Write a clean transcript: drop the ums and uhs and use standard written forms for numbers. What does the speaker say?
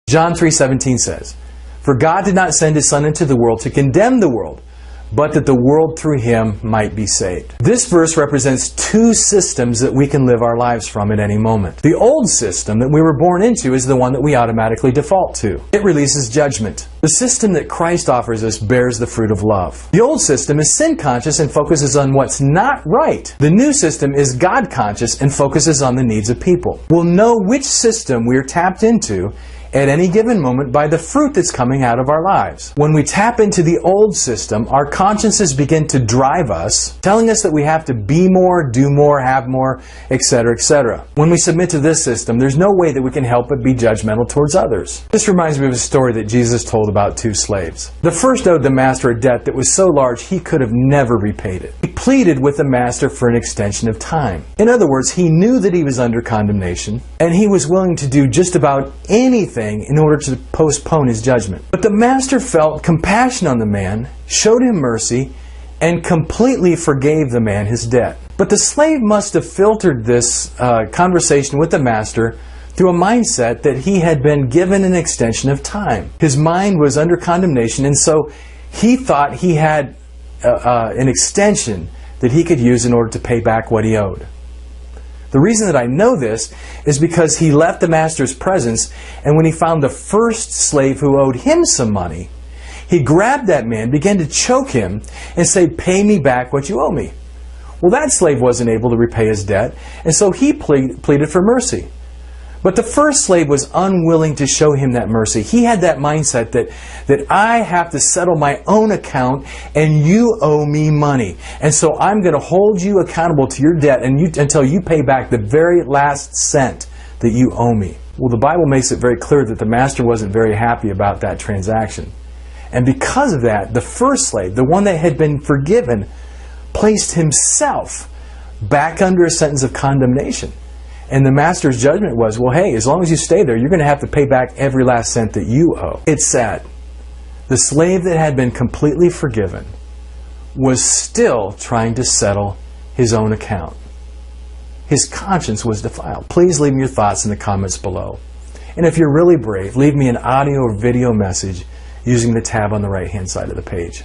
John 3:17 says, "For God did not send His Son into the world to condemn the world, but that the world through Him might be saved." This verse represents two systems that we can live our lives from at any moment. The old system that we were born into is the one that we automatically default to. It releases judgment. The system that Christ offers us bears the fruit of love. The old system is sin-conscious and focuses on what's not right. The new system is God-conscious and focuses on the needs of people. We'll know which system we're tapped into at any given moment by the fruit that's coming out of our lives. When we tap into the old system, our consciences begin to drive us, telling us that we have to be more, do more, have more, etc., etc. When we submit to this system, there's no way that we can help but be judgmental towards others. This reminds me of a story that Jesus told about two slaves. The first owed the master a debt that was so large he could have never repaid it. He pleaded with the master for an extension of time. In other words, he knew that he was under condemnation, and he was willing to do just about anything in order to postpone his judgment. But the master felt compassion on the man, showed him mercy, and completely forgave the man his debt. But the slave must have filtered this conversation with the master through a mindset that he had been given an extension of time. His mind was under condemnation, and so he thought he had an extension that he could use in order to pay back what he owed. The reason that I know this is because he left the master's presence, and when he found the first slave who owed him some money, he grabbed that man, began to choke him, and say, "Pay me back what you owe me." Well, that slave wasn't able to repay his debt, and so he pleaded for mercy. But the first slave was unwilling to show him that mercy. He had that mindset that I have to settle my own account and you owe me money. And so I'm going to hold you accountable to your debt until you pay back the very last cent that you owe me. Well, the Bible makes it very clear that the master wasn't very happy about that transaction. And because of that, the first slave, the one that had been forgiven, placed himself back under a sentence of condemnation. And the master's judgment was, well, hey, as long as you stay there, you're going to have to pay back every last cent that you owe. It's sad. The slave that had been completely forgiven was still trying to settle his own account. His conscience was defiled. Please leave me your thoughts in the comments below. And if you're really brave, leave me an audio or video message using the tab on the right-hand side of the page.